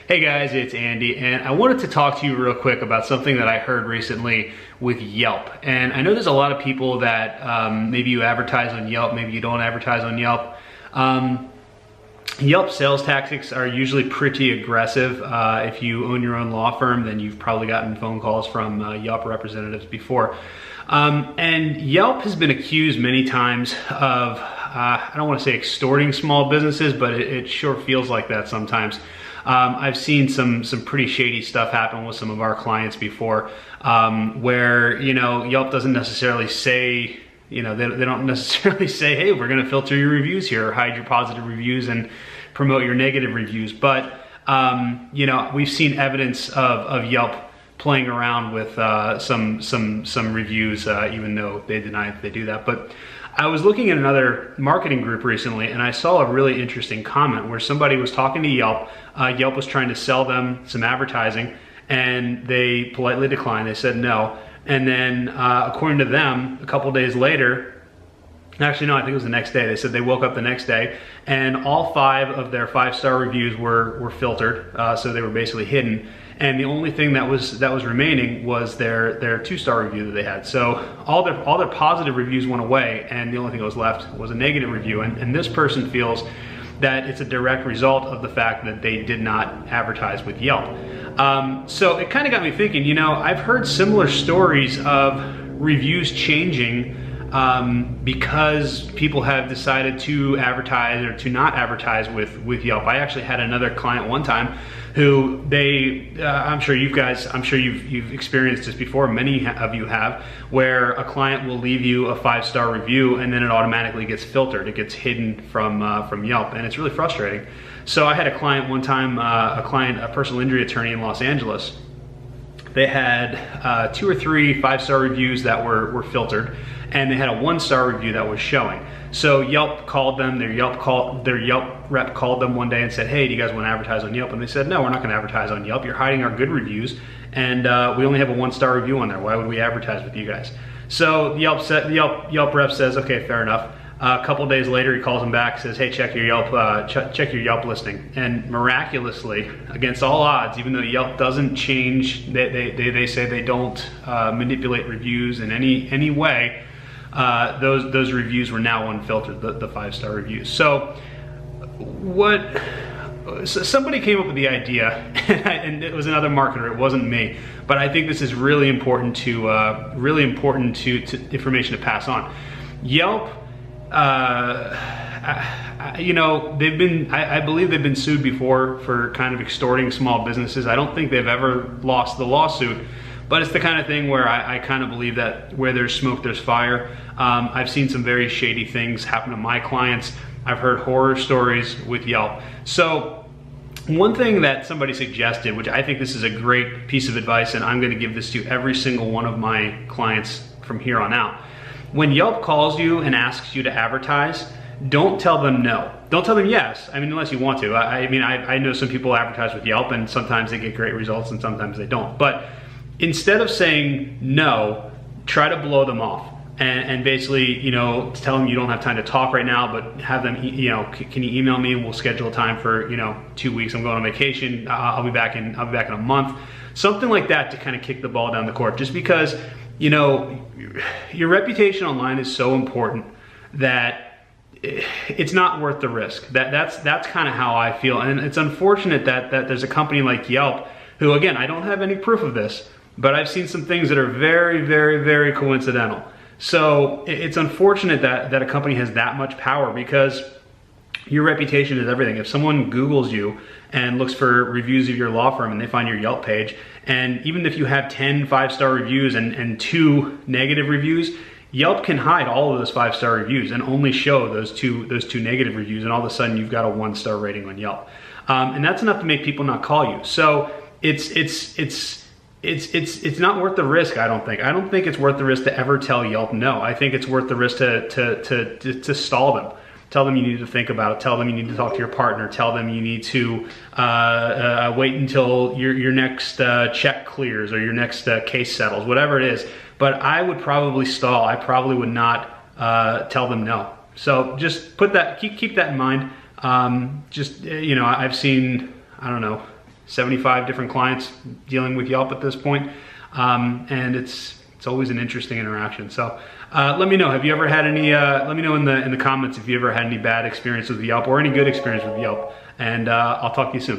Hey guys, it's Andy, and I wanted to talk to you real quick about something that I heard recently with Yelp. And I know there's a lot of people that maybe you advertise on Yelp, maybe you don't advertise on Yelp. Yelp sales tactics are usually pretty aggressive. If you own your own law firm, then you've probably gotten phone calls from Yelp representatives before. And Yelp has been accused many times of, I don't want to say extorting small businesses, but it sure feels like that sometimes. I've seen some pretty shady stuff happen with some of our clients before, where, Yelp doesn't necessarily say, they don't necessarily say, hey, we're gonna filter your reviews here or hide your positive reviews and promote your negative reviews. But, we've seen evidence of Yelp playing around with some reviews, even though they deny that they do that. But I was looking at another marketing group recently, and I saw a really interesting comment where somebody was talking to Yelp. Yelp was trying to sell them some advertising, and they politely declined. They said no. And then, according to them, a couple days later, actually no, I think it was the next day, they said they woke up the next day, and all 5 of their 5-star reviews were filtered, so they were basically hidden. And the only thing that was remaining was their 2-star review that they had. So all their positive reviews went away, and the only thing that was left was a negative review. And this person feels that it's a direct result of the fact that they did not advertise with Yelp. So it kind of got me thinking, I've heard similar stories of reviews changing because people have decided to advertise or to not advertise with Yelp. I actually had another client one time who I'm sure you've experienced this before, many of you have, where a client will leave you a 5-star review and then it automatically gets filtered. It gets hidden from Yelp, and it's really frustrating. So I had a client one time, a personal injury attorney in Los Angeles. They had 2 or 3 5-star reviews that were filtered, and they had a 1-star review that was showing. So Yelp called them, their Yelp rep called them one day and said, hey, do you guys want to advertise on Yelp? And they said, no, we're not going to advertise on Yelp. You're hiding our good reviews, and we only have a 1-star review on there. Why would we advertise with you guys? So the Yelp rep says, okay, fair enough. A couple days later, he calls them back, says, hey, check your Yelp listing. And miraculously, against all odds, even though Yelp doesn't change, they say they don't manipulate reviews in any way, those reviews were now unfiltered, the 5-star reviews. So somebody came up with the idea, and it was another marketer, it wasn't me, but I think this is really important to information to pass on. Yelp, I believe they've been sued before for kind of extorting small businesses. I don't think they've ever lost the lawsuit, but it's the kind of thing where I kind of believe that where there's smoke, there's fire. I've seen some very shady things happen to my clients. I've heard horror stories with Yelp. So one thing that somebody suggested, which I think this is a great piece of advice, and I'm going to give this to every single one of my clients from here on out. When Yelp calls you and asks you to advertise, don't tell them no. Don't tell them yes. I mean, unless you want to. I know some people advertise with Yelp, and sometimes they get great results and sometimes they don't. But instead of saying no, try to blow them off. And basically, tell them you don't have time to talk right now, but have them, can you email me and we'll schedule a time for, 2 weeks. I'm going on vacation. I'll be back in a month. Something like that to kind of kick the ball down the court. Just because, your reputation online is so important that it's not worth the risk. That's kind of how I feel. And it's unfortunate that there's a company like Yelp who, again, I don't have any proof of this, but I've seen some things that are very, very, very coincidental. So it's unfortunate that a company has that much power, because your reputation is everything. If someone Googles you and looks for reviews of your law firm and they find your Yelp page, and even if you have 10 5-star reviews and 2 negative reviews, Yelp can hide all of those 5-star reviews and only show those two negative reviews, and all of a sudden you've got a 1-star rating on Yelp. And that's enough to make people not call you. So it's not worth the risk, I don't think. I don't think it's worth the risk to ever tell Yelp no. I think it's worth the risk to stall them. Tell them you need to think about it. Tell them you need to talk to your partner. Tell them you need to wait until your next check clears or your next case settles, whatever it is. But I would probably stall. I probably would not tell them no. So just keep that in mind. I've seen, I don't know, 75 different clients dealing with Yelp at this point. And it's always an interesting interaction. So let me know, have you ever had any, let me know in the comments if you ever had any bad experience with Yelp or any good experience with Yelp. And I'll talk to you soon.